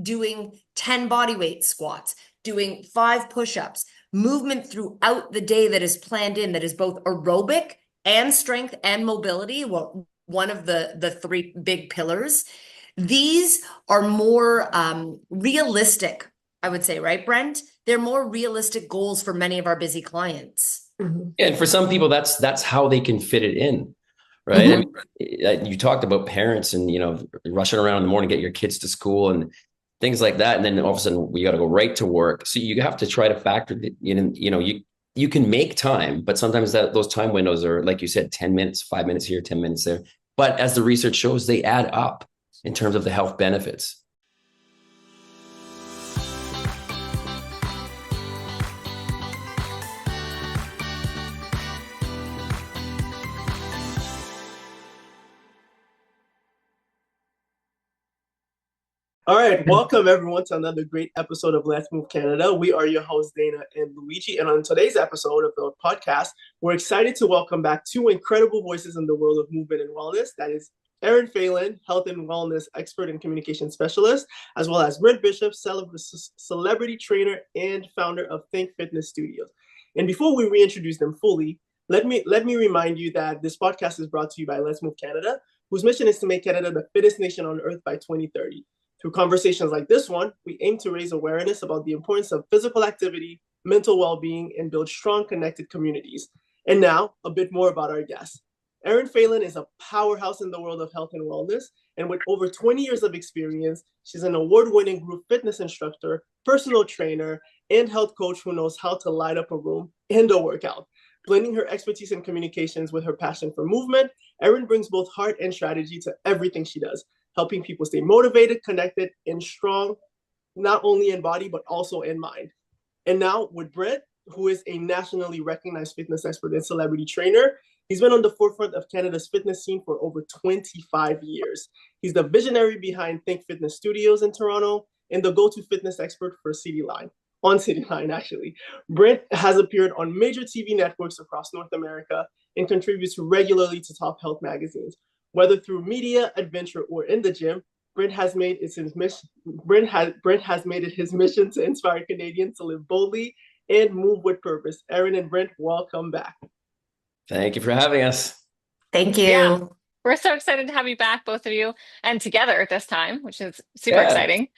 doing 10 body weight squats, doing 5 push-ups, movement throughout the day that is planned in, that is both aerobic and strength and mobility, well, one of the 3 big pillars. These are more realistic, I would say, right, Brent? They're more realistic goals for many of our busy clients. Mm-hmm. And for some people, that's how they can fit it in, right? Mm-hmm. I mean, you talked about parents and, rushing around in the morning, get your kids to school and things like that. And then all of a sudden we got to go right to work. So you have to try to factor in, you can make time, but sometimes those time windows are, like you said, 10 minutes, 5 minutes here, 10 minutes there. But as the research shows, they add up in terms of the health benefits. All right, welcome everyone to another great episode of Let's Move Canada. We are your hosts, Dana and Luigi. And on today's episode of the podcast, we're excited to welcome back 2 incredible voices in the world of movement and wellness. That is Erin Phelan, health and wellness expert and communication specialist, as well as Brent Bishop, celebrity trainer and founder of Think Fitness Studios. And before we reintroduce them fully, let me remind you that this podcast is brought to you by Let's Move Canada, whose mission is to make Canada the fittest nation on earth by 2030. Through conversations like this one, we aim to raise awareness about the importance of physical activity, mental well-being, and build strong, connected communities. And now, a bit more about our guest. Erin Phelan is a powerhouse in the world of health and wellness, and with over 20 years of experience, she's an award-winning group fitness instructor, personal trainer, and health coach who knows how to light up a room and a workout. Blending her expertise in communications with her passion for movement, Erin brings both heart and strategy to everything she does, helping people stay motivated, connected, and strong, not only in body, but also in mind. And now with Brent, who is a nationally recognized fitness expert and celebrity trainer. He's been on the forefront of Canada's fitness scene for over 25 years. He's the visionary behind Think Fitness Studios in Toronto and the go-to fitness expert for Cityline, actually. Brent has appeared on major TV networks across North America and contributes regularly to top health magazines. Whether through media, adventure, or in the gym, Brent has made it his mission to inspire Canadians to live boldly and move with purpose. Erin and Brent, welcome back. Thank you for having us. Thank you. Yeah, we're so excited to have you back, both of you, and together at this time, which is super exciting.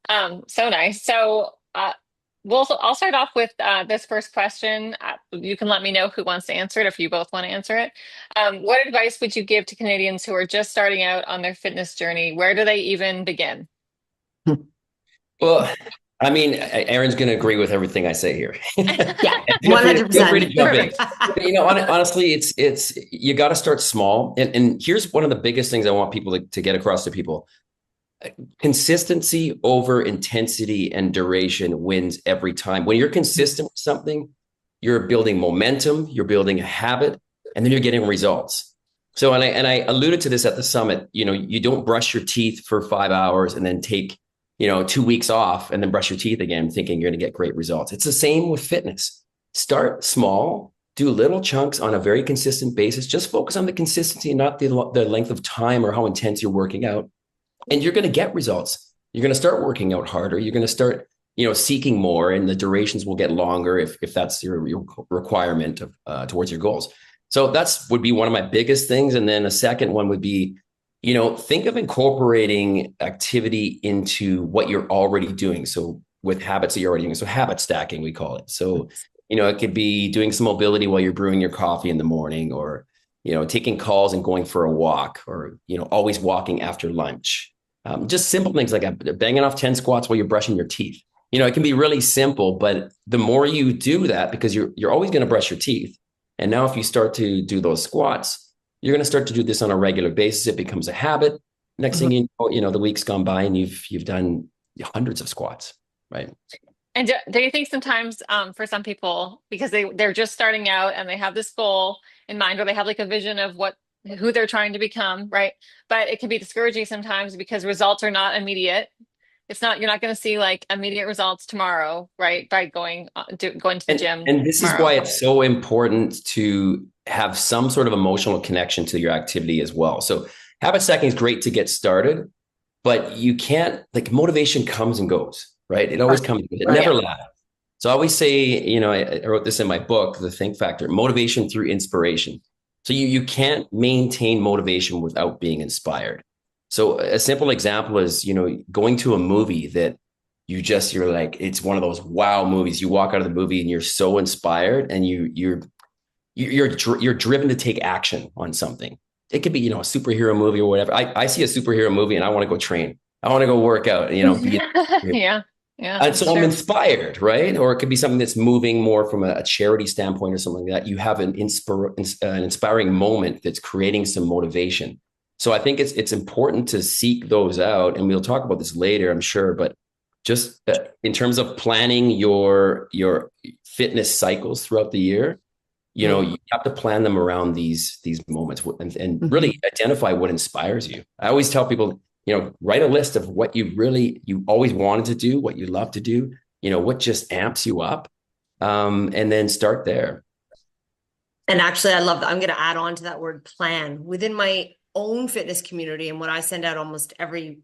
So nice. So I'll start off with this first question. You can let me know who wants to answer it if you both want to answer it. What advice would you give to Canadians who are just starting out on their fitness journey? Where do they even begin? Well, I mean, Erin's going to agree with everything I say here. Yeah, 100%. Feel free to jump in. But, honestly, it's you got to start small. And here's one of the biggest things I want people to get across to people. Consistency over intensity and duration wins every time. When you're consistent with something, you're building momentum, you're building a habit, and then you're getting results. So, and I alluded to this at the summit, you don't brush your teeth for 5 hours and then take, 2 weeks off and then brush your teeth again, thinking you're going to get great results. It's the same with fitness. Start small, do little chunks on a very consistent basis. Just focus on the consistency, not the length of time or how intense you're working out. And you're going to get results. You're going to start working out harder. You're going to start, seeking more, and the durations will get longer if that's your requirement of towards your goals. So would be one of my biggest things. And then a second one would be, think of incorporating activity into what you're already doing. So with habits that you're already doing. So habit stacking, we call it. So, it could be doing some mobility while you're brewing your coffee in the morning, or, taking calls and going for a walk, or, always walking after lunch. Just simple things like banging off 10 squats while you're brushing your teeth. It can be really simple, but the more you do that, because you're always going to brush your teeth. And now if you start to do those squats, you're going to start to do this on a regular basis. It becomes a habit. Next thing you know, the week's gone by and you've done hundreds of squats, right? And do you think sometimes for some people, because they're just starting out and they have this goal in mind, or they have like a vision of who they're trying to become, right? But it can be discouraging sometimes because results are not immediate. You're not going to see like immediate results tomorrow, right? By going to the gym. And this is why it's so important to have some sort of emotional connection to your activity as well. So habit stacking is great to get started, but you can't, like, motivation comes and goes, right? It always comes, it never lasts. So I always say, I wrote this in my book, The Think Factor, motivation through inspiration. So you can't maintain motivation without being inspired. So a simple example is, going to a movie that you're like, it's one of those wow movies. You walk out of the movie and you're so inspired, and you're driven to take action on something. It could be, a superhero movie or whatever. I see a superhero movie and I want to go train. I want to go work out, Yeah. And so I'm inspired, right? Or it could be something that's moving more from a charity standpoint or something like that. You have an inspiring moment that's creating some motivation. So I think it's important to seek those out, and we'll talk about this later, I'm sure. But just in terms of planning your fitness cycles throughout the year, you have to plan them around these moments, and really identify what inspires you. I always tell people, write a list of what you always wanted to do, what you love to do, what just amps you up, and then start there. And actually, I love that. I'm going to add on to that word plan within my own fitness community. And what I send out almost every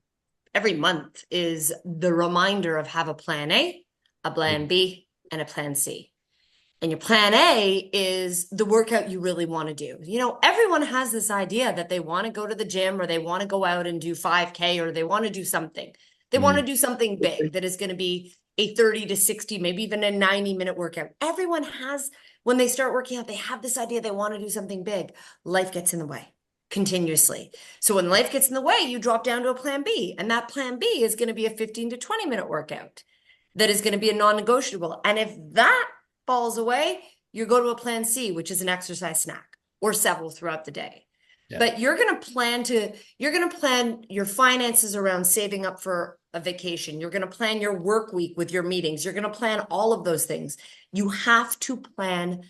month is the reminder of have a plan A, a plan B, and a plan C. And your plan A is the workout you really want to do. Everyone has this idea that they want to go to the gym, or they want to go out and do 5K, or they want to do something. They want to do something big that is going to be a 30 to 60, maybe even a 90-minute workout. Everyone has, when they start working out, they have this idea they want to do something big. Life gets in the way continuously. So when life gets in the way, you drop down to a plan B. And that plan B is going to be a 15 to 20-minute workout that is going to be a non-negotiable. And if that falls away, you go to a plan C, which is an exercise snack or several throughout the day. Yeah. But you're going to plan your finances around saving up for a vacation. You're going to plan your work week with your meetings. You're going to plan all of those things. You have to plan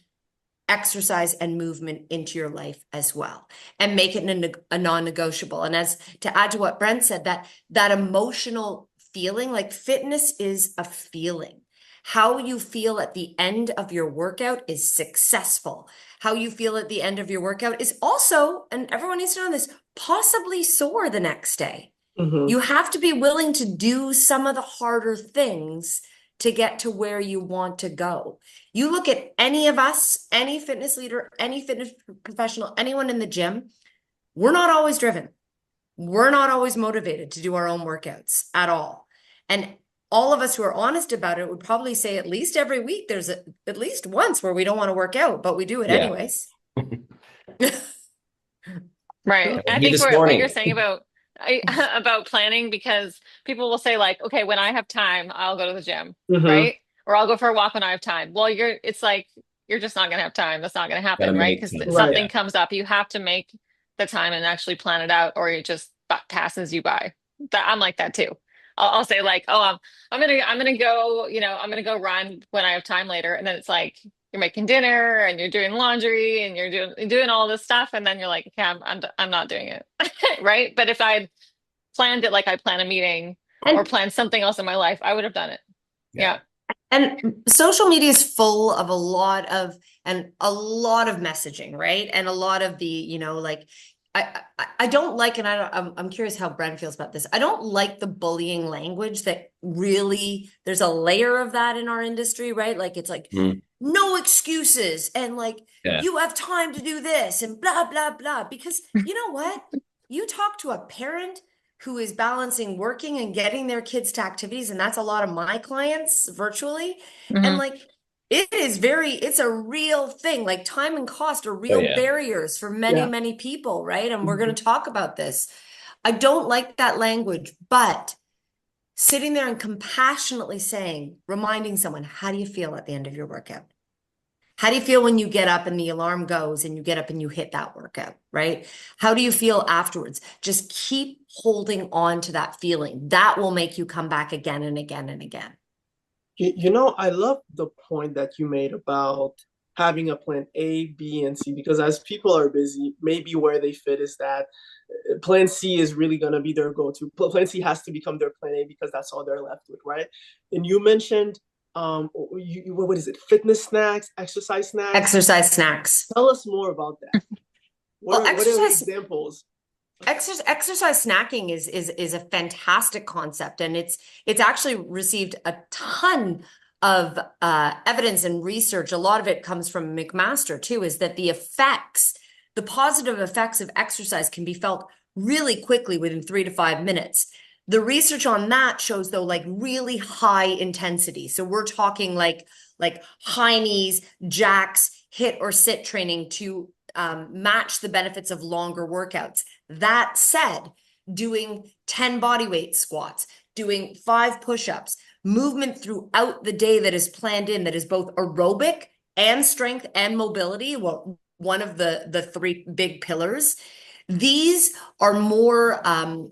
exercise and movement into your life as well, and make it a non-negotiable. And as to add to what Brent said, that emotional feeling, like fitness is a feeling. How you feel at the end of your workout is successful. How you feel at the end of your workout is also, and everyone needs to know this, possibly sore the next day. You have to be willing to do some of the harder things to get to where you want to go. You look at any of us, any fitness leader, any fitness professional, anyone in the gym, we're not always driven. We're not always motivated to do our own workouts at all. And all of us who are honest about it would probably say at least every week there's at least once where we don't want to work out, but we do it anyways. Right. I think what you're saying about planning, because people will say like, okay, when I have time, I'll go to the gym, right? Or I'll go for a walk when I have time. Well, it's like, you're just not going to have time. That's not going to happen, right? Because something comes up. You have to make the time and actually plan it out, or it just passes you by. I'm like that too. I'll say like, oh, I'm gonna go, I'm gonna go run when I have time later, and then it's like you're making dinner and you're doing laundry and you're doing all this stuff, and then you're like, okay, I'm not doing it, right? But if I'd planned it like I plan a meeting or plan something else in my life, I would have done it. Yeah. And social media is full of a lot of messaging, right? And a lot of the, like, I don't like, and I'm curious how Brent feels about this. I don't like the bullying language that really, there's a layer of that in our industry, right? Like, it's like, no excuses. And like, you have time to do this and blah, blah, blah. Because you know what? You talk to a parent who is balancing working and getting their kids to activities. And that's a lot of my clients virtually. And like, it's a real thing. Like time and cost are real barriers for many, many people, right? And we're going to talk about this. I don't like that language, but sitting there and compassionately reminding someone, how do you feel at the end of your workout? How do you feel when you get up and the alarm goes and you get up and you hit that workout, right? How do you feel afterwards? Just keep holding on to that feeling. That will make you come back again and again and again. I love the point that you made about having a plan A, B, and C, because as people are busy, maybe where they fit is that plan C is really going to be their go-to. Plan C has to become their plan A because that's all they're left with, right? And you mentioned, what is it? Fitness snacks, exercise snacks? Exercise snacks. Tell us more about that. What are examples? Exercise snacking is a fantastic concept, and it's actually received a ton of evidence and research. A lot of it comes from McMaster too, is that the positive effects of exercise can be felt really quickly within 3 to 5 minutes. The research on that shows though like really high intensity. So we're talking like high knees, jacks, hit or sit training to match the benefits of longer workouts. That said, doing 10 body weight squats, doing 5 push-ups, movement throughout the day that is planned in, that is both aerobic and strength and mobility, well, one of the 3 big pillars. These are more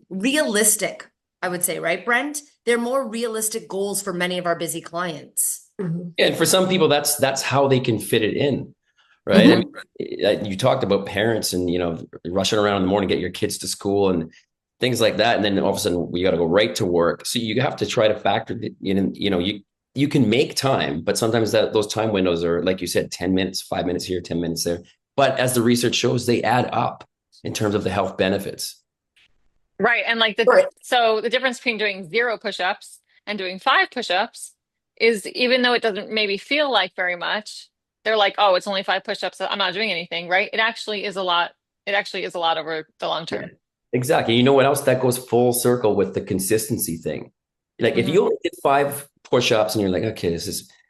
realistic, I would say, right, Brent? They're more realistic goals for many of our busy clients. And for some people, that's how they can fit it in, right? I mean, you talked about parents and rushing around in the morning, get your kids to school and things like that, and then all of a sudden we got to go right to work. So you have to try to factor in. You can make time, but sometimes those time windows are, like you said, 10 minutes, 5 minutes here, 10 minutes there. But as the research shows, they add up in terms of the health benefits. Right. And so the difference between doing 0 push-ups and doing 5 push-ups is, even though it doesn't maybe feel like very much, they're like, oh, it's only 5 push-ups, I'm not doing anything, right? It actually is a lot. It actually is a lot over the long term. Yeah, exactly. You know what else? That goes full circle with the consistency thing. Like if you only did 5 push-ups and you're like, okay,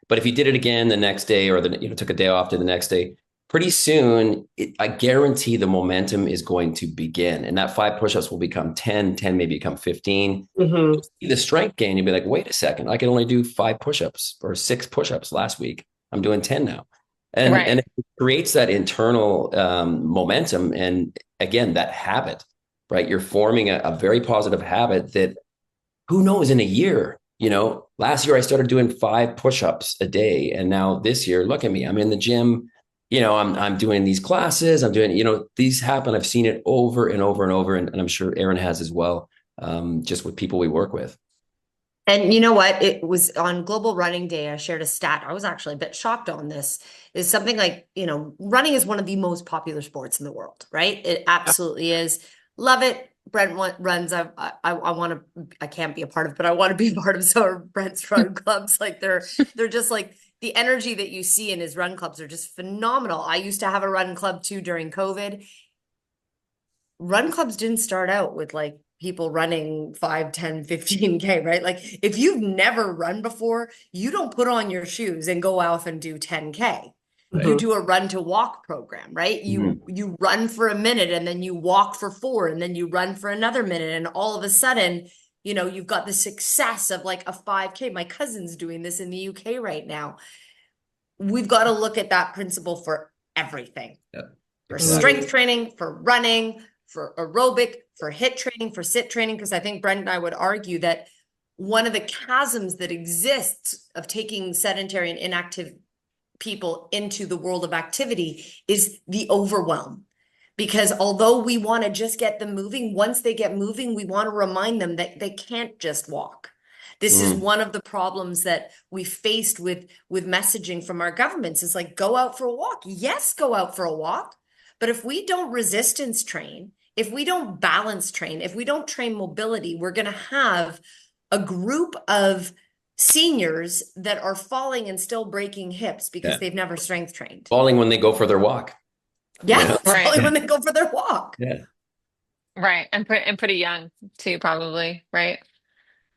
but if you did it again the next day, or took a day off to the next day, pretty soon, I guarantee the momentum is going to begin. And that 5 push-ups will become 10 may become 15. You'll see the strength gain. You'll be like, wait a second, I could only do 5 push-ups or 6 push-ups last week. I'm doing 10 now. And it creates that internal momentum. And again, that habit, right? You're forming a very positive habit that, who knows, in a year, last year I started doing 5 push-ups a day. And now this year, look at me, I'm in the gym. I'm doing these classes. I'm doing, these happen. I've seen it over and over and over. And I'm sure Erin has as well, just with people we work with. And you know what? It was on Global Running Day. I shared a stat. I was actually a bit shocked on this. Is something like, running is one of the most popular sports in the world, right? It absolutely is. Love it. Brent runs. I can't be a part of, but I want to be a part of some of Brent's run clubs. Like they're just like, the energy that you see in his run clubs are just phenomenal. I used to have a run club too during COVID. Run clubs didn't start out with like people running 5, 10, 15K, right? Like if you've never run before, you don't put on your shoes and go off and do 10K. You do a run to walk program, right? You run for a minute and then you walk for 4 and then you run for another minute. And all of a sudden, you've got the success of like a 5K. My cousin's doing this in the UK right now. We've got to look at that principle for everything. For strength training, for running, for aerobic, for HIIT training, for sit training. Because I think Brent and I would argue that one of the chasms that exists of taking sedentary and inactive people into the world of activity is the overwhelm. Because although we want to just get them moving, once they get moving, we want to remind them that they can't just walk. This is one of the problems that we faced with messaging from our governments. Is like, go out for a walk. Yes, go out for a walk. But if we don't resistance train, if we don't balance train, if we don't train mobility, we're going to have a group of seniors that are falling and still breaking hips because they've never strength trained. Falling when they go for their walk. Yeah, falling when they go for their walk. Yeah. Right. And pretty young too, probably. Right.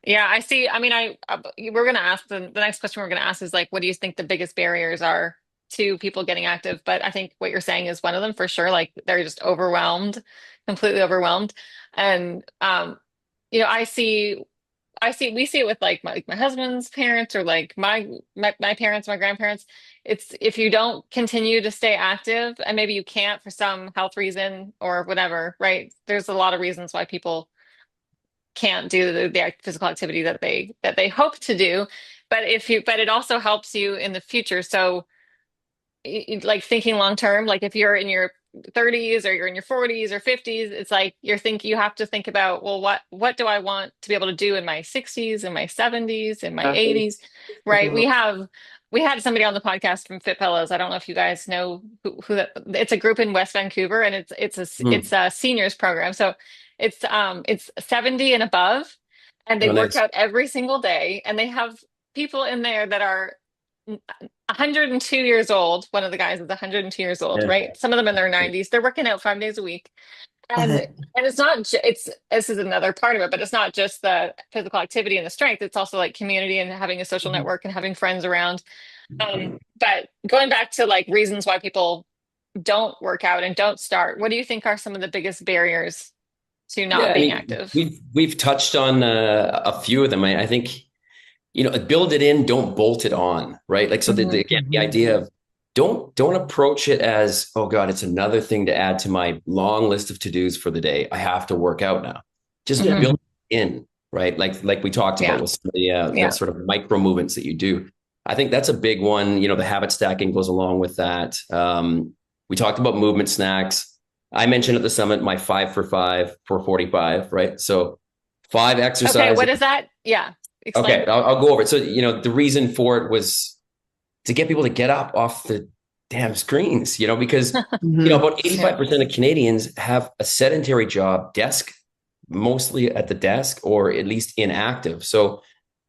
Yeah, I see. I mean, we're going to ask the next question we're going to ask is like, what do you think the biggest barriers are to people getting active? But I think what you're saying is one of them for sure. Like they're just overwhelmed, completely overwhelmed. And, we see it with like my husband's parents or like my parents, my grandparents. It's if you don't continue to stay active and maybe you can't for some health reason or whatever, right? There's a lot of reasons why people can't do the physical activity that they hope to do, but it also helps you in the future. So like thinking long term, like if you're in your 30s or you're in your 40s or 50s, it's like you have to think about, well, what do I want to be able to do in my 60s, in my 70s, in my Exactly. 80s, right? Mhm. We had somebody on the podcast from Fit Fellows. I don't know if you guys know who that, it's a group in West Vancouver, and it's a seniors program. So it's 70 and above, and they Oh, work nice. out every single day, and they have people in there that are 102 years old. One of the guys is 102 years old, Yeah. right? Some of them in their 90s. They're working out 5 days a week. And it's not it's this is another part of it, but it's not just the physical activity and the strength. It's also like community and having a social Mhm. network and having friends around. But going back to like reasons why people don't work out and don't start, what do you think are some of the biggest barriers to Yeah, not I being mean, active? we've touched on a few of them. I think, build it in, don't bolt it on, right? Like, so again, the Mhm. idea of don't approach it as, oh God, it's another thing to add to my long list of to-dos for the day. I have to work out now. Just Yeah. Mhm. build it in, right? Like we talked about Yeah. with some of the Yeah. sort of micro movements that you do. I think that's a big one. The habit stacking goes along with that. We talked about movement snacks. I mentioned at the summit my 5 for 5 for 45, right? So 5 Okay, exercises. what is that? Yeah. Okay, Explain. I'll go over it. So, the reason for it was to get people to get up off the damn screens, because, Mhm. about 85% of Canadians have a sedentary job, mostly at the desk, or at least inactive. So,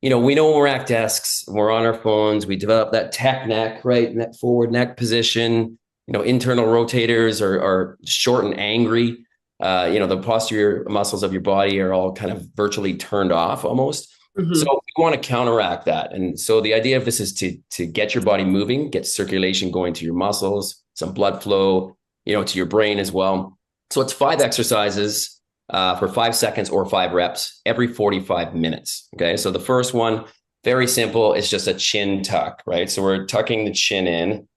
we know when we're at desks, we're on our phones, we develop that tech neck, right? Neck forward neck position, internal rotators are short and angry. The posterior muscles of your body are all kind of virtually turned off almost. So Mhm. we want to counteract that. And so the idea of this is to get your body moving, get circulation going to your muscles, some blood flow, to your brain as well. So it's 5 exercises for 5 seconds or 5 reps every 45 minutes. Okay. So the first one, very simple. It's just a chin tuck, right? So we're tucking the chin in.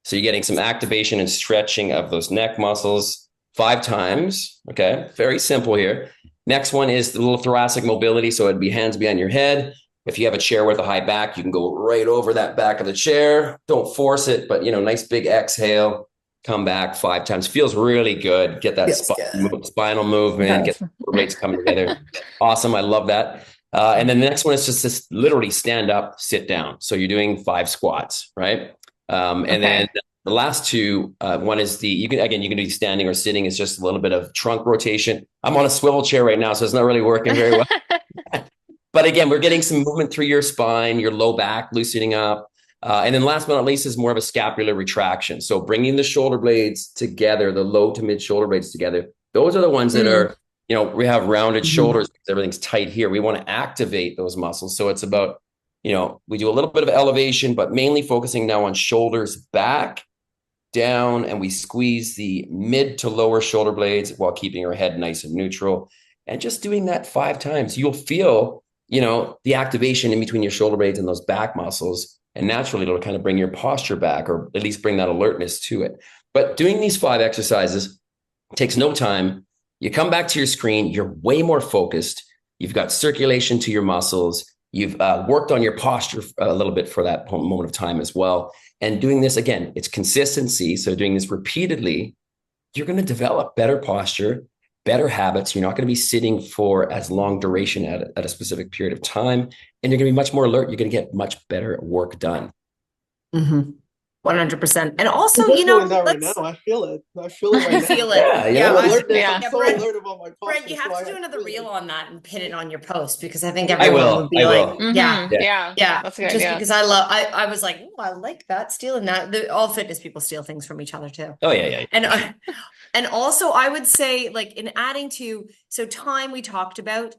So you're getting some activation and stretching of those neck muscles 5 times. Okay. Very simple here. Next one is the little thoracic mobility. So it'd be hands behind your head. If you have a chair with a high back, you can go right over that back of the chair. Don't force it, but nice big exhale. Come back 5 times. Feels really good. Get that Feels good. spinal movement. Get Yes. the blades coming together. Awesome. I love that. And then the next one is just to literally stand up, sit down. So you're doing 5 squats, right? And then Okay. the last two, one is you can do standing or sitting. It's just a little bit of trunk rotation. I'm on a swivel chair right now, so it's not really working very well. But again, we're getting some movement through your spine, your low back loosening up. And then last but not least is more of a scapular retraction. So bringing the shoulder blades together, the low to mid shoulder blades together. Those are the ones that are, we have rounded Mhm. shoulders because everything's tight here. We want to activate those muscles. So it's about, we do a little bit of elevation, but mainly focusing now on shoulders back, down, and we squeeze the mid to lower shoulder blades while keeping our head nice and neutral. And just doing that 5 times, you'll feel, the activation in between your shoulder blades and those back muscles. And naturally, it'll kind of bring your posture back, or at least bring that alertness to it. But doing these 5 exercises takes no time. You come back to your screen, you're way more focused. You've got circulation to your muscles. You've worked on your posture a little bit for that moment of time as well. And doing this again, it's consistency. So doing this repeatedly, you're going to develop better posture, better habits. You're not going to be sitting for as long duration at a specific period of time. And you're going to be much more alert. You're going to get much better work done. 100%. And I'm also, just doing that right now. I feel it. I feel it right you now. feel it. Yeah, Yeah, Alertness. Yeah. I'm so Brent, alert about my posture. You have so to do another feel reel it. on that and pin it on your post, because I think I everyone would will. be I like, will. yeah, Yeah. yeah. That's a good Just idea. because I was like, oh, I like that, stealing that. All fitness people steal things from each other too. Oh, yeah. And also I would say, like, in adding to, so time we talked about,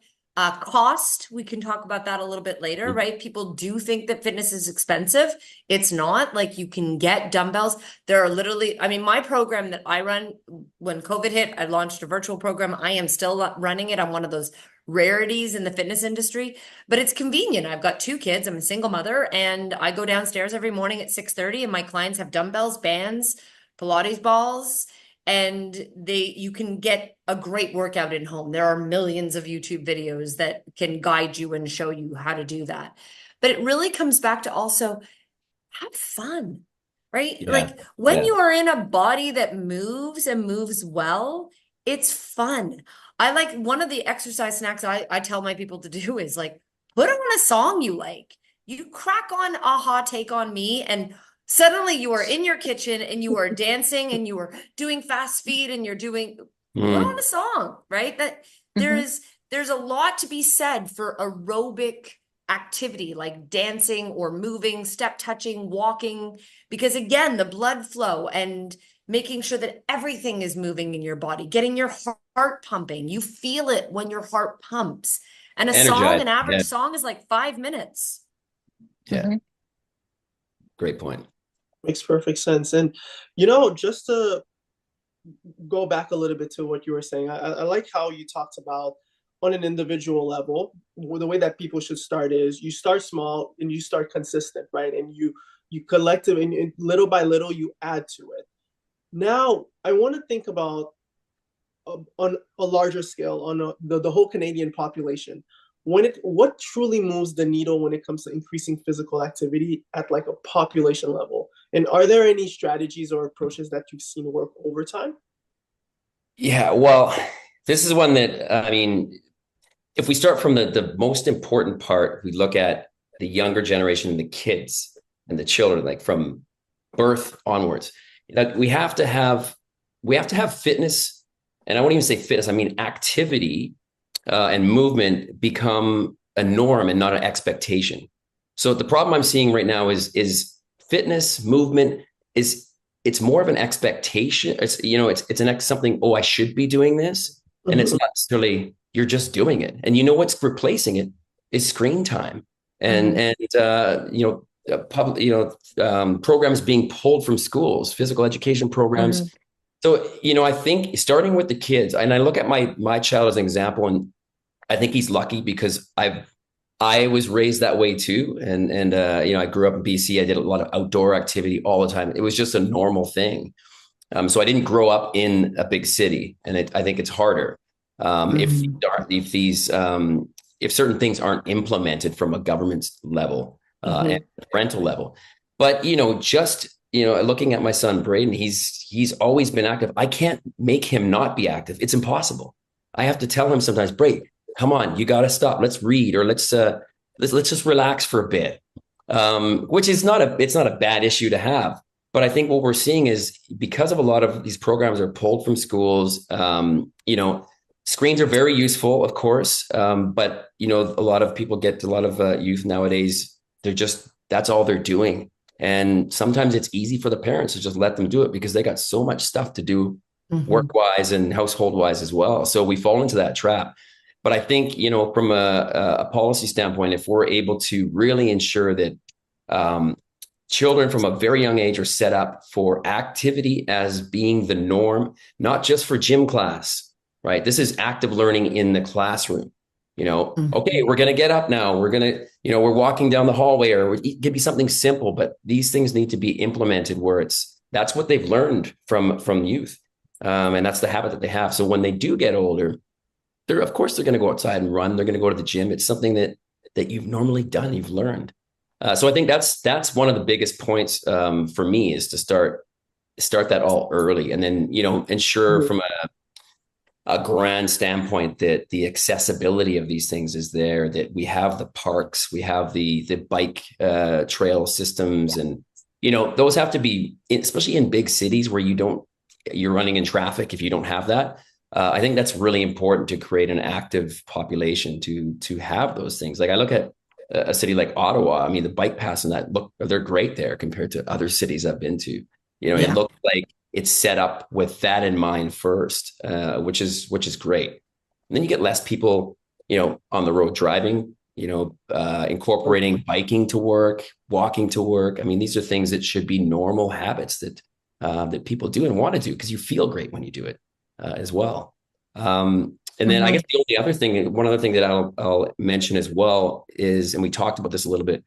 cost, we can talk about that a little bit later, Mhm. right? People do think that fitness is expensive. It's not. Like, you can get dumbbells. There are literally, I mean, my program that I run, when COVID hit, I launched a virtual program. I am still running it. I'm one of those rarities in the fitness industry, but it's convenient. I've got 2 kids. I'm a single mother, and I go downstairs every morning at 6:30, and my clients have dumbbells, bands, Pilates balls, and you can get a great workout in home. There are millions of YouTube videos that can guide you and show you how to do that. But it really comes back to also have fun. right? Yeah. Like when Yeah. you are in a body that moves and moves well, it's fun. I like one of the exercise snacks I tell my people to do is like put on a song you like. You crack on Aha Take on Me, and suddenly you are in your kitchen and you are dancing and you are doing fast feed and you're doing put on a song, right? That there's a lot to be said for aerobic activity like dancing or moving, step touching, walking, because again, the blood flow and making sure that everything is moving in your body, getting your heart pumping. You feel it when your heart pumps. And a song, Energized. an average Yeah. song is like 5 minutes. Yeah. Great point. Makes perfect sense. And, just to go back a little bit to what you were saying, I like how you talked about on an individual level, the way that people should start is you start small and you start consistent, right? And you collective and little by little you add to it. Now, I want to think about on a larger scale, on the whole Canadian population. What truly moves the needle when it comes to increasing physical activity at like a population level? And are there any strategies or approaches that you've seen work over time? Yeah. Well, this is one that, I mean, if we start from the most important part, we look at the younger generation and the kids and the children, like from birth onwards. Like we have to have fitness, and I won't even say fitness. I mean activity and movement become a norm and not an expectation. So the problem I'm seeing right now is fitness movement is it's more of an expectation. It's something. Oh, I should be doing this, and it's not necessarily you're just doing it. And what's replacing it is screen time and programs being pulled from schools, physical education programs. So, I think starting with the kids, and I look at my child as an example, and I think he's lucky because I was raised that way too. And I grew up in BC. I did a lot of outdoor activity all the time. It was just a normal thing. So I didn't grow up in a big city, and I think it's harder if certain things aren't implemented from a government level and parental level. But looking at my son Braden, he's always been active. I can't make him not be active. It's impossible. I have to tell him sometimes, Braden, come on, you got to stop. Let's read, or let's just relax for a bit. Which is not a bad issue to have. But I think what we're seeing is because of a lot of these programs are pulled from schools, screens are very useful, of course. But a lot of people a lot of youth nowadays, that's all they're doing. And sometimes it's easy for the parents to just let them do it because they got so much stuff to do work-wise and household-wise as well. So we fall into that trap. But I think, from a policy standpoint, if we're able to really ensure that children from a very young age are set up for activity as being the norm, not just for gym class, right? This is active learning in the classroom. Okay, we're going to get up now. We're going to, we're walking down the hallway, or it could be something simple, but these things need to be implemented where that's what they've learned from youth. And that's the habit that they have. So when they do get older, of course they're going to go outside and run. They're going to go to the gym. It's something that you've normally done, you've learned. So I think that's one of the biggest points for me is to start that all early, and then ensure from a grand standpoint that the accessibility of these things is there. That we have the parks, we have the bike trail systems, and those have to be, especially in big cities where you're running in traffic. If you don't have that, I think that's really important to create an active population to have those things. Like I look at a city like Ottawa. I mean, the bike paths and they're great there compared to other cities I've been to. It looks like it's set up with that in mind first, which is great. And then you get less people, on the road driving, incorporating biking to work, walking to work. I mean, these are things that should be normal habits that people do and want to do because you feel great when you do it as well. And then I guess one other thing that I'll mention as well is, and we talked about this a little bit,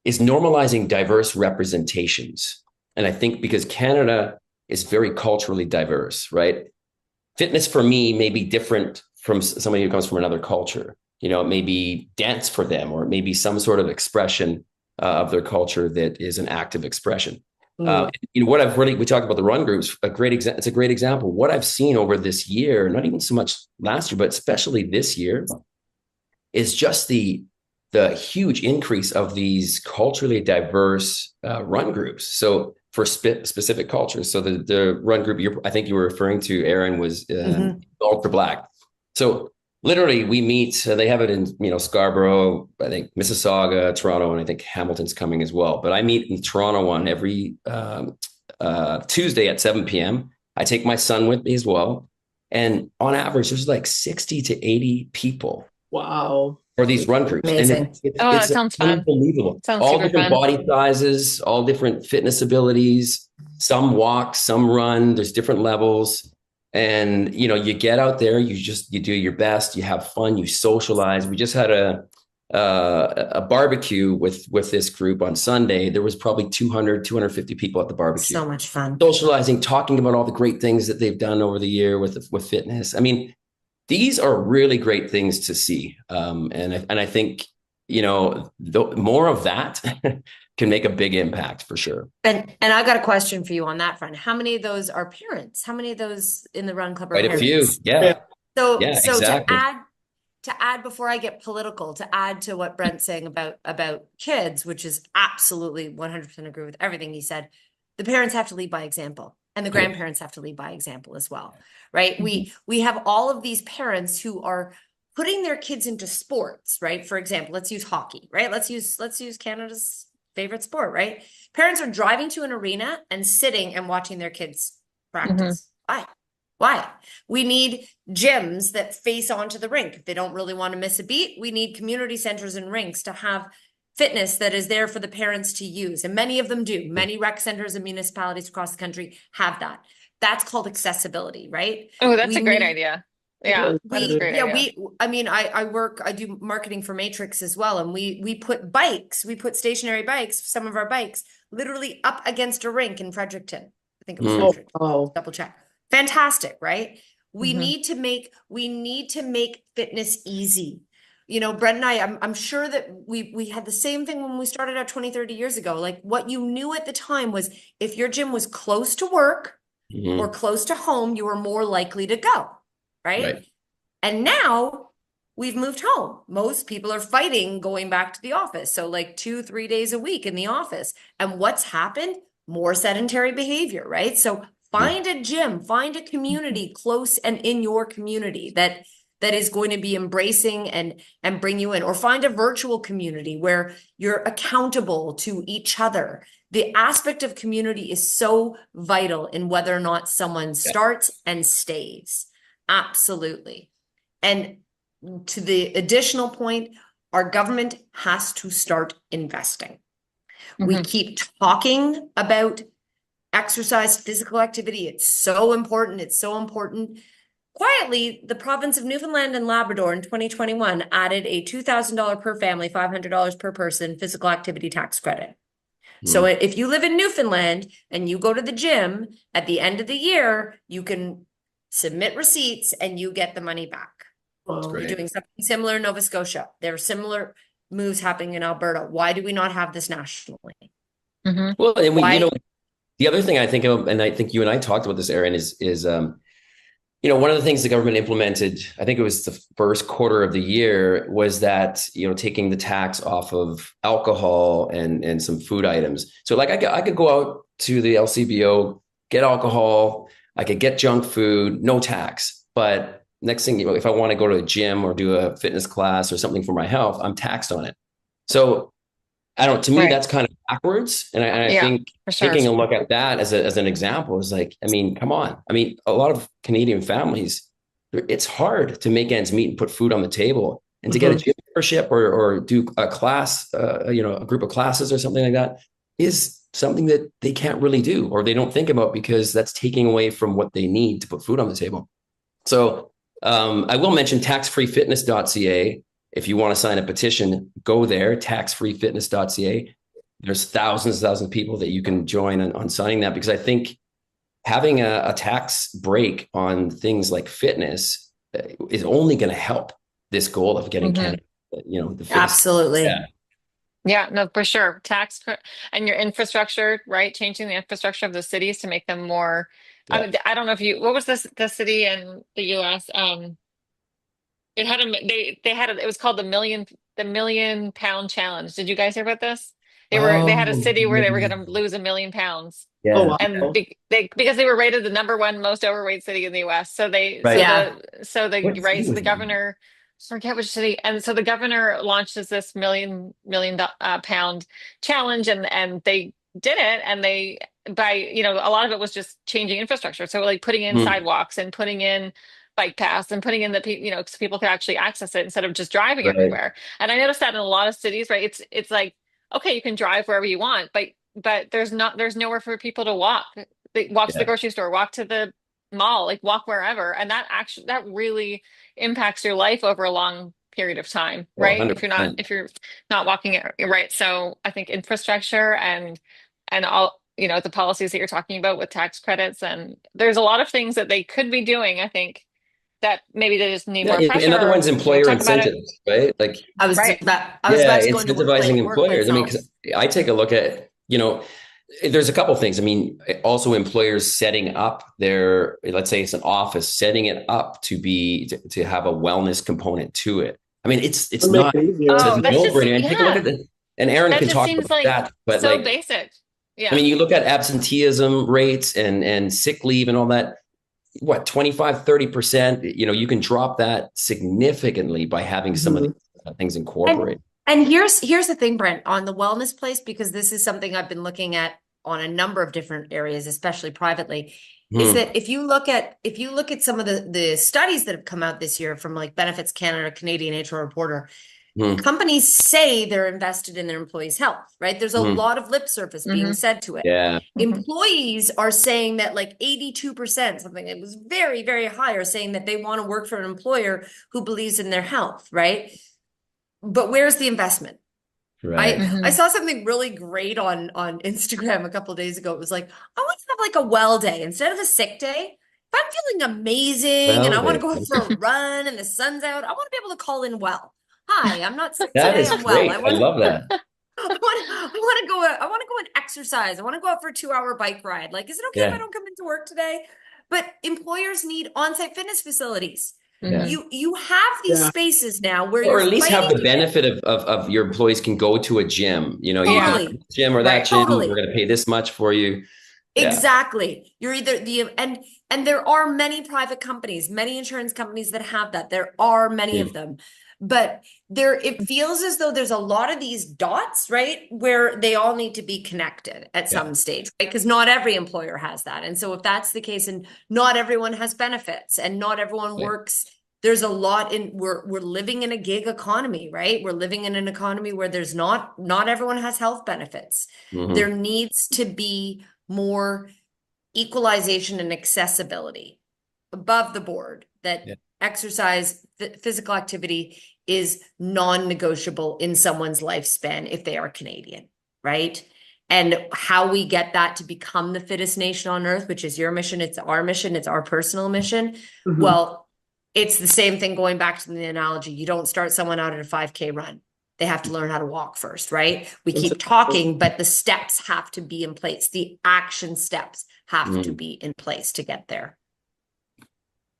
is normalizing diverse representations. And I think because Canada is very culturally diverse, right? Fitness for me may be different from somebody who comes from another culture. It may be dance for them, or it may be some sort of expression of their culture that is an active expression. What I've really, we talked about the run groups, it's a great example. What I've seen over this year, not even so much last year, but especially this year, is just the huge increase of these culturally diverse run groups. So for specific cultures, so the run group I think you were referring to, Erin, was Ultra Black. So literally, we meet. They have it in Scarborough, I think Mississauga, Toronto, and I think Hamilton's coming as well. But I meet in Toronto one every Tuesday at 7 p.m. I take my son with me as well, and on average, there's like 60 to 80 people. Wow! For these run groups, Amazing. and it's that sounds fun. Unbelievable. Sounds all super different fun. body sizes, all different fitness abilities. Some walk, some run. There's different levels. And, you get out there, you do your best, you have fun, you socialize. We just had a barbecue with this group on Sunday. There was probably 250 people at the barbecue. So much fun. Socializing, talking about all the great things that they've done over the year with fitness. I mean, these are really great things to see. And I think, more of that can make a big impact for sure. And I got a question for you on that front. How many of those are parents? How many of those in the run club are Quite parents? a few. Yeah. So exactly. to add before I get political, to add to what Brent's saying about kids, which is absolutely 100% agree with everything he said, the parents have to lead by example. And the grandparents have to lead by example as well, right? Mm-hmm. We have all of these parents who are putting their kids into sports, right? For example, let's use hockey, right? Let's use Canada's favorite sport, right? Parents are driving to an arena and sitting and watching their kids practice. Why? We need gyms that face onto the rink. If they don't really want to miss a beat, we need community centers and rinks to have fitness that is there for the parents to use. And many of them do. Many rec centers and municipalities across the country have that. That's called accessibility, right? Oh, that's a great idea. Yeah, that is a great idea. I do marketing for Matrix as well. And we put stationary bikes, some of our bikes, literally up against a rink in Fredericton. I think it was Fredericton. Double check. Fantastic, right? We need to make fitness easy. Brent and I'm sure that we had the same thing when we started out 20, 30 years ago. Like what you knew at the time was if your gym was close to work or close to home, you were more likely to go, right? And now we've moved home. Most people are fighting going back to the office. So like 2-3 days a week in the office. And what's happened? More sedentary behavior, right? So find a gym, find a community close and in your community that is going to be embracing and bring you in, or find a virtual community where you're accountable to each other. The aspect of community is so vital in whether or not someone starts and stays. Absolutely. And to the additional point, our government has to start investing. We keep talking about exercise, physical activity. It's so important. It's so important. Quietly, the province of Newfoundland and Labrador in 2021 added a $2,000 per family, $500 per person physical activity tax credit. So if you live in Newfoundland and you go to the gym at the end of the year, you can submit receipts and you get the money back. We're doing something similar in Nova Scotia. There are similar moves happening in Alberta. Why do we not have this nationally? Well, and the other thing I think of, and I think you and I talked about this, Erin, is one of the things the government implemented, I think it was the first quarter of the year, was that, taking the tax off of alcohol and some food items. So like I could go out to the LCBO, get alcohol, I could get junk food, no tax. But next thing, if I want to go to a gym or do a fitness class or something for my health, I'm taxed on it. So I don't, to me, that's kind of backwards. And I think taking a look at that as an example is like, come on. A lot of Canadian families, it's hard to make ends meet and put food on the table, and to get a gym membership or do a class, a group of classes or something like that is something that they can't really do, or they don't think about, because that's taking away from what they need to put food on the table. So I will mention taxfreefitness.ca. If you want to sign a petition, go there, taxfreefitness.ca. There's thousands of people that you can join on signing that, because I think having a tax break on things like fitness is only going to help this goal of getting Canada, the fitness. Absolutely. Yeah, no, for sure. And your infrastructure, right? Changing the infrastructure of the cities to make them more. I Yeah. mean, I don't know if what was this the city in the US? It had they had it was called the million pound challenge. Did you guys hear about this? They had a Oh, city where they were going to lose 1 million pounds. Oh yeah. And wow. because they were rated the number one most overweight city in the US. So Right. Yeah. What city so the was that? governor, forget which city, and so the governor launches this pound challenge, and they did it, and they by a lot of it was just changing infrastructure. So like putting in Hmm. sidewalks and putting in bike paths and putting in so people could actually access it instead of just driving Right. everywhere. And I noticed that in a lot of cities, right? It's like, okay, you can drive wherever you want, but there's nowhere for people to walk. They walk to the Yeah. grocery store, walk to the mall, like walk wherever. And that really impacts your life over a long period of time, Oh, right? If 100%. you're not walking it right. So I think infrastructure and all, the policies that you're talking about with tax credits, and there's a lot of things that they could be doing, I think, that maybe they just need Yeah. more pressure Another or one's employer talk about it. incentives, right? Like, Right. I was yeah, about to go into incentivizing workplace employers. I mean, health. because I take a look at, there's a couple of things. I mean, also employers setting up let's say it's an office, setting it up to have a wellness component to it. I mean, it's To make not, it it's easier. a Oh, that's just, no-brainer. And take a look yeah, at and Erin that can just talk seems about like that, but so like, basic. I Yeah. mean, you look at absenteeism rates and sick leave and all that, what, 25, 30%, you can drop that significantly by having some of Mhm. these things And incorporated. and here's the thing, Brent, on the wellness place, because this is something I've been looking at on a number of different areas, especially privately, is Hmm. that if you look at some of the studies that have come out this year from like Benefits Canada, Canadian HR Reporter, Hmm. companies say they're invested in their employees' health, right? There's a Hmm. lot of lip service being Hmm. said to it. Yeah. Employees are saying that like 82%, something that was very, very high, are saying that they want to work for an employer who believes in their health, right? But where's the investment? Right. I Hmm. saw something really great on Instagram a couple of days ago. It was like, I want to have like a well day instead of a sick day. If I'm feeling amazing and I Well, want to go out for a run and the sun's out, I want to be able to call in well. Hi, I'm not sick that today. is I'm well. great. I love that. I want to go and exercise. I want to go out for a 2-hour bike ride. Like, is it okay if I Yeah. don't come into work today? But employers need on-site fitness facilities. Yeah. You have these Yeah. spaces now where Or you're at least have fighting the to get benefit of your employees can go to a gym. You can Yeah. go to totally, this gym or that Right. gym. We're totally. going to pay this much for you. Yeah. Exactly. You're either and there are many private companies, many insurance companies that have that. There are many of Mm. them. But it feels as though there's a lot of these dots, right? Where they all need to be connected at Yeah. some stage, right? Because not every employer has that. And so if that's the case, and not everyone has benefits and not everyone Yeah. works, there's a lot we're living in a gig economy, right? We're living in an economy where there's not everyone has health benefits. There Hmm. needs to be more equalization and accessibility above the board, that Yeah. exercise, physical activity is non-negotiable in someone's lifespan if they are Canadian, right? And how we get that to become the fittest nation on earth, which is your mission, it's our personal mission. Mhm. Well, it's the same thing, going back to the analogy. You don't start someone out at a 5K run. They have to learn how to walk first, right? We keep talking, but the steps have to be in place. The action steps have to Mm. be in place to get there.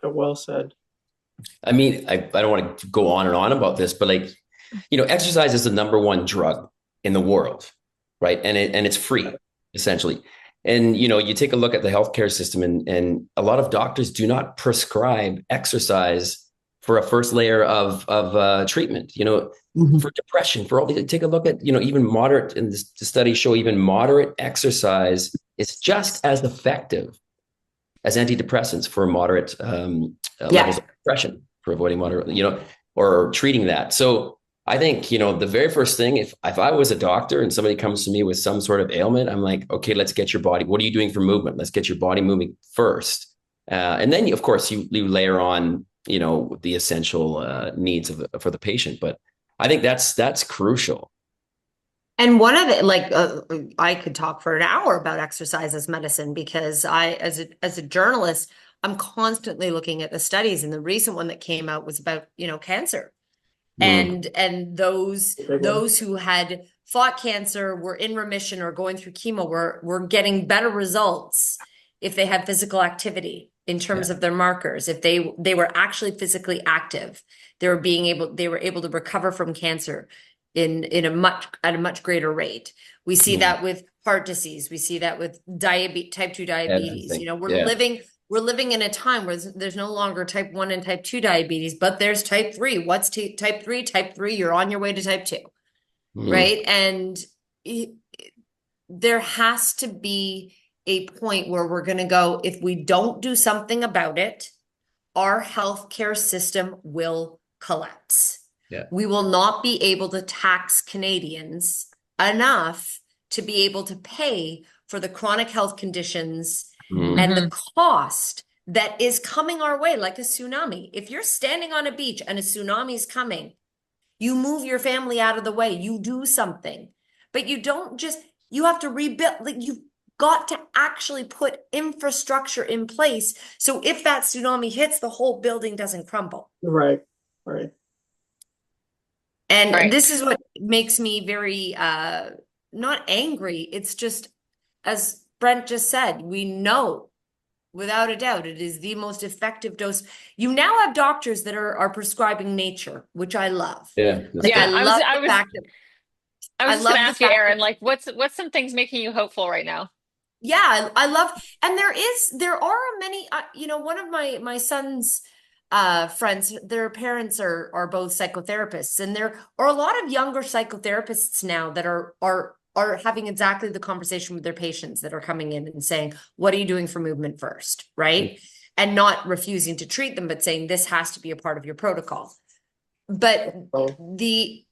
Well said. I mean, I don't want to go on and on about this, but like, exercise is the number one drug in the world, right? And it's free, essentially. And you take a look at the healthcare system, and a lot of doctors do not prescribe exercise for a first layer of treatment. Mhm. For depression, for all these. Take a look at even moderate, and the studies show even moderate exercise is just as effective as antidepressants for moderate levels of depression, for avoiding moderate, or treating that. So I think, the very first thing, if I was a doctor and somebody comes to me with some sort of ailment, I'm like, okay, let's get your body. What are you doing for movement? Let's get your body moving first. And then, of course, you layer on, the essential needs for the patient. But I think that's crucial. And one of it, like, I could talk for an hour about exercise as medicine, because as a journalist, I'm constantly looking at the studies, and the recent one that came out was about, cancer. And those who had fought cancer, were in remission or going through chemo, were getting better results if they had physical activity in terms of their markers. If they were actually physically active, they were able to recover from cancer at a much greater rate. We see that with heart disease. We see that with type 2 diabetes. You know, we're living in a time where there's no longer type 1 and type 2 diabetes, but there's type 3. What's type 3? Type 3, you're on your way to type 2, right? And there has to be a point where we're going to go, if we don't do something about it, our healthcare system will collapse. We will not be able to tax Canadians enough to be able to pay for the chronic health conditions and the cost that is coming our way, like a tsunami. If you're standing on a beach and a tsunami is coming, you move your family out of the way, you do something, but you don't just, you have to rebuild, like you've got to actually put infrastructure in place. So if that tsunami hits, the whole building doesn't crumble. Right. And this is what makes me very, not angry. It's just, as Brent just said, we know without a doubt it is the most effective dose. You now have doctors that are prescribing nature, which I love. I was just going to ask you, Erin, like what's some things making you hopeful right now? Yeah, I love, and there are many, one of my son's friends, their parents are both psychotherapists, and there are a lot of younger psychotherapists now that are having exactly the conversation with their patients that are coming in and saying, what are you doing for movement first, right? And not refusing to treat them, but saying this has to be a part of your protocol. But the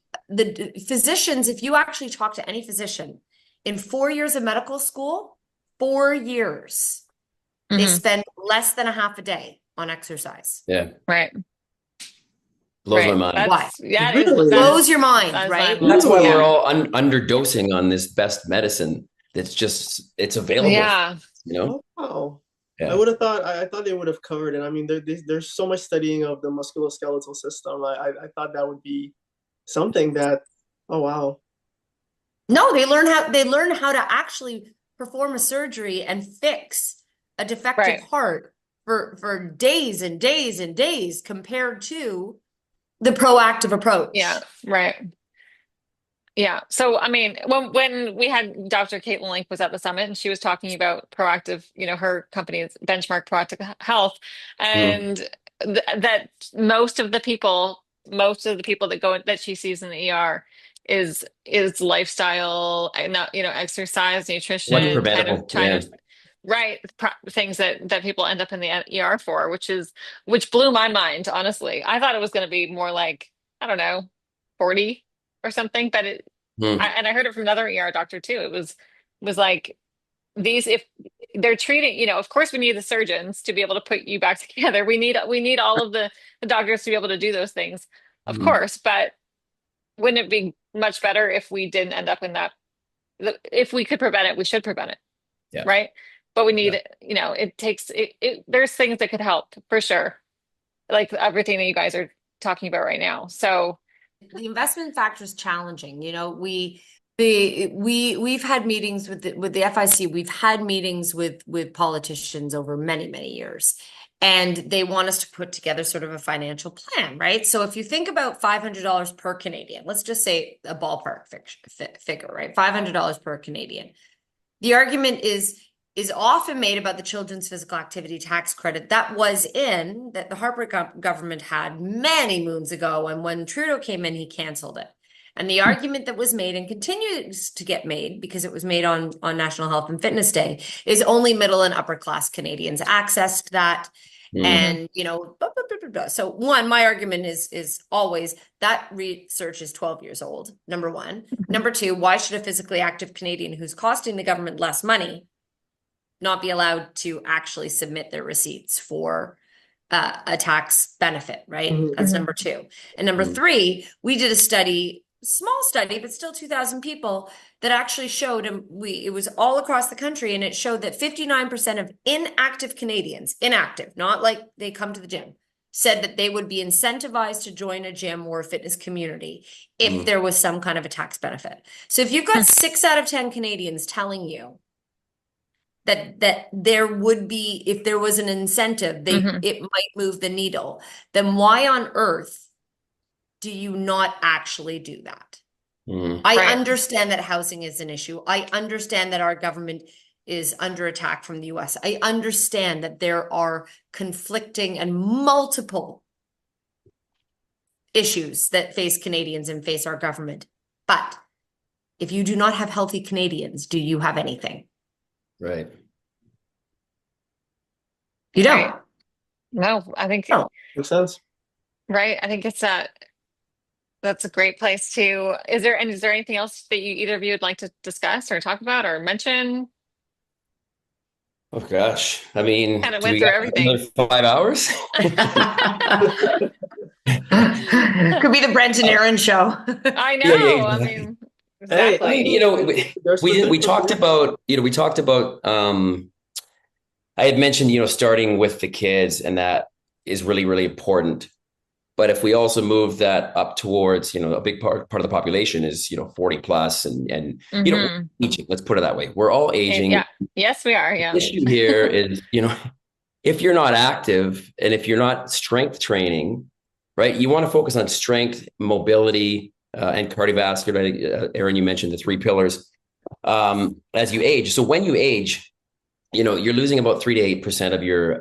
physicians, if you actually talk to any physician, in 4 years of medical school, 4 years, they spend less than a half a day on exercise. Blows my mind. Why? Really? Blows your mind, right? That's why we're all underdosing on this best medicine. It's available. You know? Oh, wow. I would have thought, I thought they would have covered it. I mean, there's so much studying of the musculoskeletal system. I thought that would be something that, oh, wow. No, they learn how to actually perform a surgery and fix a defective heart for days and days and days, compared to the proactive approach. So, I mean, when we had Dr. Caitlin Link was at the summit, and she was talking about proactive, her company's Benchmark Proactive Health, and that most of the people that go, that she sees in the ER is lifestyle, not, exercise, nutrition, kind of trying to things that people end up in the ER for, which blew my mind, honestly. I thought it was going to be more like, I don't know, 40 or something, but and I heard it from another ER doctor too. It was like, these, if they're treating, of course we need the surgeons to be able to put you back together. We need all of the doctors to be able to do those things, of course, but wouldn't it be much better if we didn't end up in that? If we could prevent it, we should prevent it. Right. But we need, it takes, there's things that could help for sure. Like everything that you guys are talking about right now. So the investment factor is challenging. We've had meetings with the FIC. We've had meetings with politicians over many, many years, and they want us to put together sort of a financial plan, right? So if you think about $500 per Canadian, let's just say a ballpark figure, right? $500 per Canadian. The argument is often made about the children's physical activity tax credit that the Harper government had many moons ago. And when Trudeau came in, he canceled it. And the argument that was made, and continues to get made because it was made on National Health and Fitness Day, is only middle and upper class Canadians accessed that. And, so one, my argument is always that research is 12 years old, number one. Number two, why should a physically active Canadian who's costing the government less money not be allowed to actually submit their receipts for a tax benefit, right? That's number two. And number three, we did a study, small study, but still 2,000 people, that actually showed, and it was all across the country, and it showed that 59% of inactive Canadians, not like they come to the gym, said that they would be incentivized to join a gym or a fitness community if there was some kind of a tax benefit. So if you've got 6 out of 10 Canadians telling you that there would be, if there was an incentive, it might move the needle, then why on earth do you not actually do that? I understand that housing is an issue. I understand that our government is under attack from the US. I understand that there are conflicting and multiple issues that face Canadians and face our government. But if you do not have healthy Canadians, do you have anything? Right. You don't. No, I think Makes sense. right. I think that's a great place to. Is there anything else that either of you would like to discuss or talk about or mention? Oh gosh. I mean, Kind of do went we through got everything. another 5 hours? Could be the Brent and Erin show. I know. Yeah, I exactly. mean, Hey, exactly. You know, we talked about, I had mentioned, starting with the kids, and that is really, really important. But if we also move that up towards, a big part of the population is, 40 plus and aging, let's put it that way. We're all aging. Yeah. Yes, we are. Yeah. The issue here is, if you're not active and if you're not strength training, right, you want to focus on strength, mobility, and cardiovascular. Erin, you mentioned the 3 pillars as you age. So when you age, you're losing about 3 to 8% of your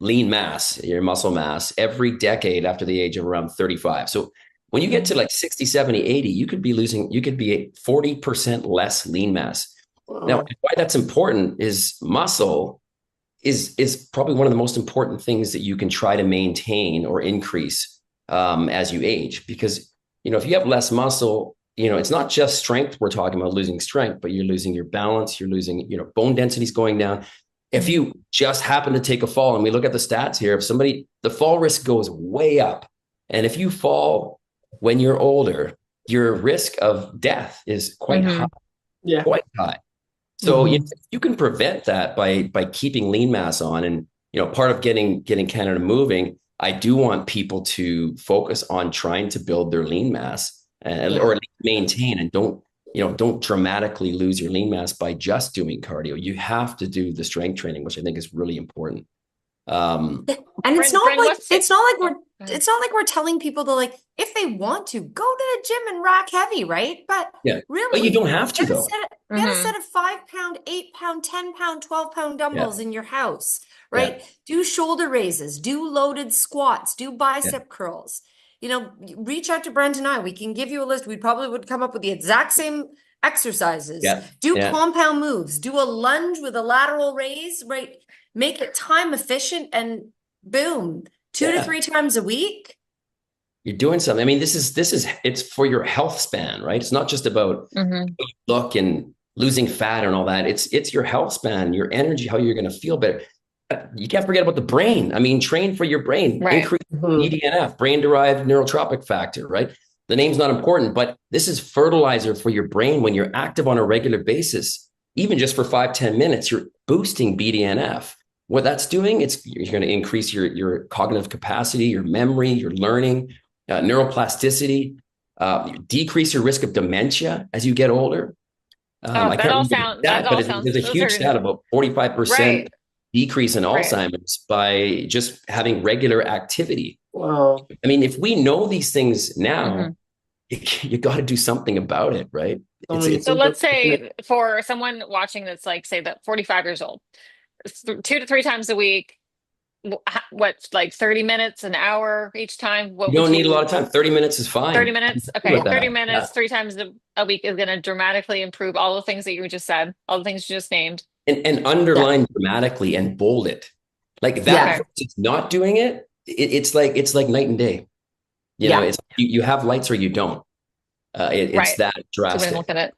lean mass, your muscle mass every decade after the age of around 35. So when you get to like 60, 70, 80, you could be 40% less lean mass. Wow. Now, why that's important is muscle is probably one of the most important things that you can try to maintain or increase as you age. Because, if you have less muscle, it's not just strength. We're talking about losing strength, but you're losing your balance. You're losing, bone density's going down. If you just happen to take a fall, and we look at the stats here, the fall risk goes way up. And if you fall when you're older, your risk of death is quite high. Yeah. Quite high. So you can prevent that by keeping lean mass on. And, part of getting Canada moving, I do want people to focus on trying to build their lean mass. Or at least maintain, and don't dramatically lose your lean mass by just doing cardio. You have to do the strength training, which I think is really important. And Brent, it's not like we're telling people to, like, if they want to go to the gym and rack heavy, right? But really, but you don't have to, though. Get a set of 5 pound, 8 pound, 10 pound, 12 pound dumbbells in your house, right? Yeah. Do shoulder raises, do loaded squats, do bicep curls. Reach out to Brent and I. We can give you a list. We probably would come up with the exact same exercises. Do compound moves. Do a lunge with a lateral raise, right? Make it time efficient, and boom, 2 to 3 times a week. You're doing something. I mean, it's for your health span, right? It's not just about how you look and losing fat and all that. It's your health span, your energy, how you're going to feel better. You can't forget about the brain. I mean, train for your brain, increase BDNF, brain-derived neurotropic factor, right? The name's not important, but this is fertilizer for your brain. When you're active on a regular basis, even just for 5-10 minutes, you're boosting BDNF. What that's doing, you're going to increase your cognitive capacity, your memory, your learning, neuroplasticity, decrease your risk of dementia as you get older. I can't remember that, but there's a huge stat about 45% decrease in Alzheimer's by just having regular activity. Wow. I mean, if we know these things now, you got to do something about it, right? So let's say for someone watching that's like, say, that 45 years old, 2 to 3 times a week, like 30 minutes, an hour each time? You don't need a lot of time. 30 minutes is fine. 30 minutes. Okay. 30 minutes, 3 times a week is going to dramatically improve all the things that you just said, all the things you just named. And underline dramatically and bold it. Like that, it's not doing it. It's like night and day. It's you have lights or you don't. It's that drastic. So look at it.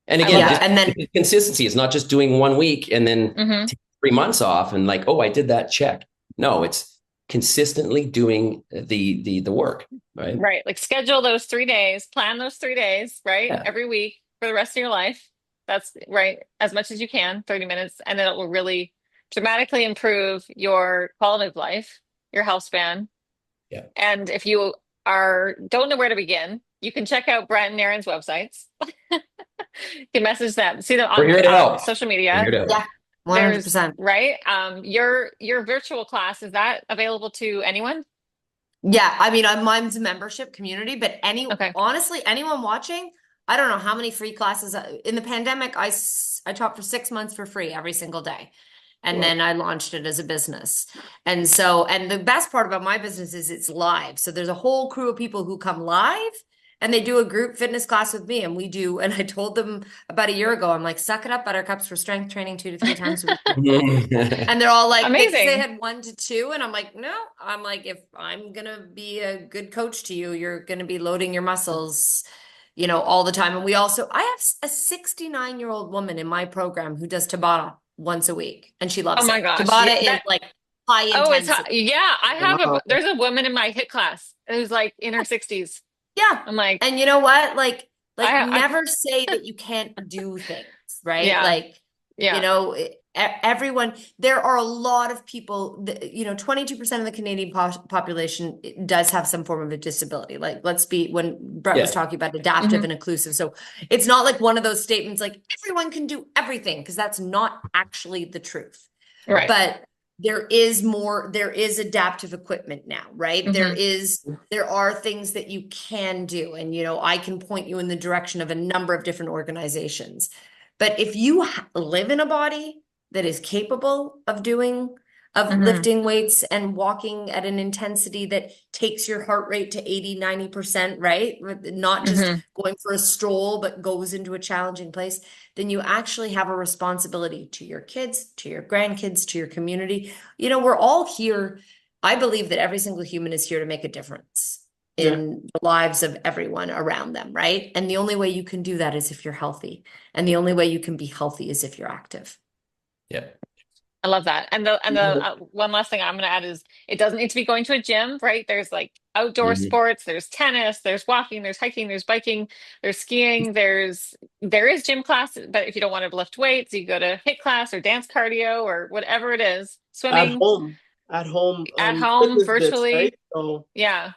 And again, and then consistency is not just doing 1 week and then take 3 months off and like, oh, I did that, check. No, it's consistently doing the work, right? Right. Like schedule those 3 days, plan those 3 days, right? Yeah. Every week for the rest of your life. That's right. As much as you can, 30 minutes. And then it will really dramatically improve your quality of life. your health span. Yeah. And if you don't know where to begin, you can check out Brent and Erin's websites. You can message them, see them We're here to on help. social We're media. here to help. Yeah, There's 100%. right. Your virtual class, is that available to anyone? Yeah, I mean, mine's a membership community, but Okay. honestly, anyone watching, I don't know how many free classes in the pandemic, I taught for 6 months for free every single day. And then I launched it as a business. And the best part about my business is it's live. So there's a whole crew of people who come live and they do a group fitness class with me. And I told them about a year ago, I'm like, suck it up, buttercups, for strength training 2 to 3 times a week. And they're all like, because they Amazing. had 1 to 2. And I'm like, no, I'm like, if I'm going to be a good coach to you, you're going to be loading your muscles, all the time. And I have a 69-year-old woman in my program who does Tabata once a week, and she Oh loves my it. gosh. Yeah, Tabata is like high intensity. yeah, I have Wow. there's a woman in my HIIT class who's like in her 60s. Yeah. I'm like, And you know what? Like I never say that you can't do things, right? yeah, Like, yeah. everyone, there are a lot of people that, 22% of the Canadian population does have some form of a disability. Like, when Brett was Yeah. talking about adaptive and inclusive. So it's not like one of those statements like everyone can do everything, because that's not actually the truth. Right. But there is adaptive equipment now, right? Mhm. There are things that you can do. And, I can point you in the direction of a number of different organizations. But if you live in a body that is capable of Mhm. lifting weights and walking at an intensity that takes your heart rate to 80, 90%, right? Not just Mhm. going for a stroll, but goes into a challenging place, then you actually have a responsibility to your kids, to your grandkids, to your community. We're all here. I believe that every single human is here to make a difference in the lives of everyone around them, right? And the only way you can do that is if you're healthy. And the only way you can be healthy is if you're active. Yeah. I love that. And the one last thing I'm going to add is it doesn't need to be going to a gym, right? There's like outdoor Mhm. sports, there's tennis, there's walking, there's hiking, there's biking, there's skiing, there is gym class, but if you don't want to lift weights, you go to HIIT class or dance cardio or whatever it is, At swimming home, at home, fitness bits, right? virtually. So Yeah.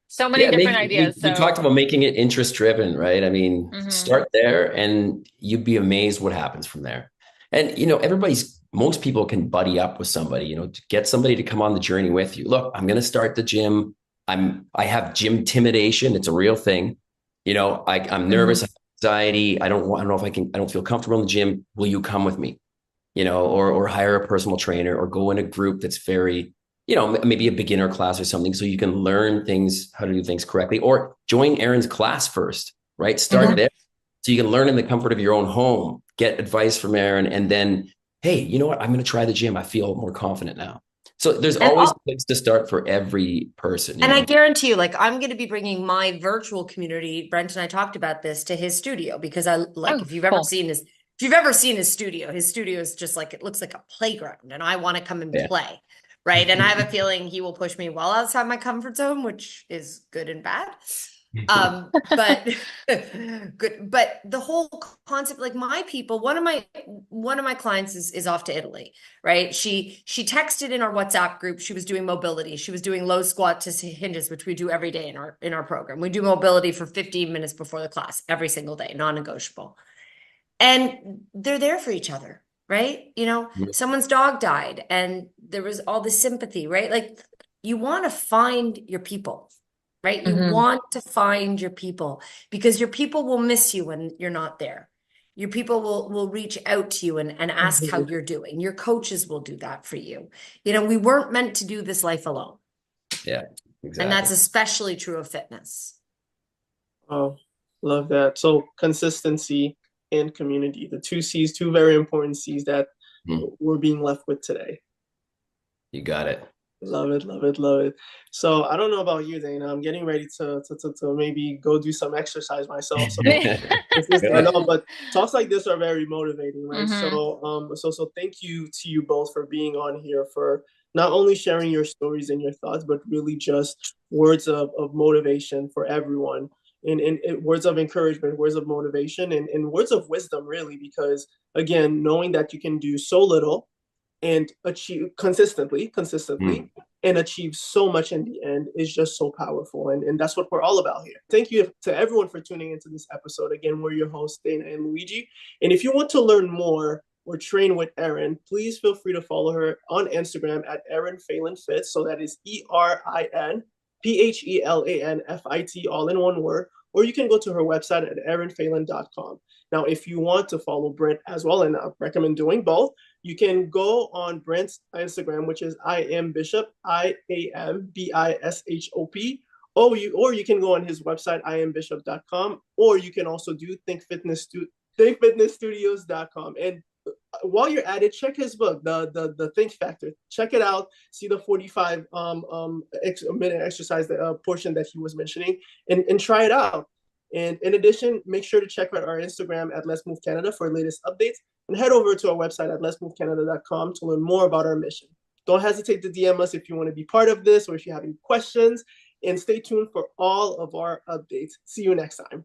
So many Yeah, different maybe ideas. we talked So, about making it interest driven, right? I mean, mhm. start there and you'd be amazed what happens from there. And most people can buddy up with somebody, to get somebody to come on the journey with you. Look, I'm going to start the gym. I have gym intimidation. It's a real thing. I'm nervous, I have anxiety. I don't know if I don't feel comfortable in the gym. Will you come with me? Or hire a personal trainer or go in a group that's very, maybe a beginner class or something, so you can learn how to do things correctly, or join Erin's class first, right? Start there so you can learn in the comfort of your own home, get advice from Erin, and then, hey, you know what? I'm going to try the gym. I feel more confident now. So there's always a place to start for every person. And I guarantee you, like, I'm going to be bringing my virtual community. Brent and I talked about this, to his studio, because if you've ever Cool. seen his studio is just like, it looks like a playground, and I want to come and play. Right. And I have a feeling he will push me well outside my comfort zone, which is good and bad. But good. But the whole concept, like, my people, one of my clients is off to Italy, right? She texted in our WhatsApp group. She was doing mobility. She was doing low squat to hinges, which we do every day in our program. We do mobility for 15 minutes before the class every single day, non-negotiable. And they're there for each other, right? Someone's dog died and there was all this sympathy, right? Like, you want to find your people, right? You want to find your people, because your people will miss you when you're not there. Your people will reach out to you and ask how you're doing. Your coaches will do that for you. We weren't meant to do this life alone. Yeah, exactly. And that's especially true of fitness. Oh, love that. So consistency and community, the two C's, two very important C's that we're being left with today. You got it. Love it, love it, love it. So I don't know about you, Dana. I'm getting ready to maybe go do some exercise myself. So I know, but talks like this are very motivating, right? So thank you to you both for being on here, for not only sharing your stories and your thoughts, but really just words of motivation for everyone. And words of encouragement, words of motivation, and words of wisdom, really, because again, knowing that you can do so little and achieve consistently, and achieve so much in the end is just so powerful. And that's what we're all about here. Thank you to everyone for tuning into this episode. Again, we're your hosts, Dana and Luigi. And if you want to learn more or train with Erin, please feel free to follow her on Instagram at Erin Phelan Fit. So that is ErinPhelanFit, all in one word. Or you can go to her website at erinphelan.com. Now, if you want to follow Brent as well, and I recommend doing both, you can go on Brent's Instagram, which is I am Bishop, IAMBISHOP, or you can go on his website, iambishop.com, or you can also do thinkfitnessstudios.com. And while you're at it, check his book, the Think Factor. Check it out. See the 45 minute exercise portion that he was mentioning, and try it out. And in addition, make sure to check out our Instagram at Let's Move Canada for latest updates, and head over to our website at letsmovecanada.com to learn more about our mission. Don't hesitate to DM us if you want to be part of this or if you have any questions, and stay tuned for all of our updates. See you next time.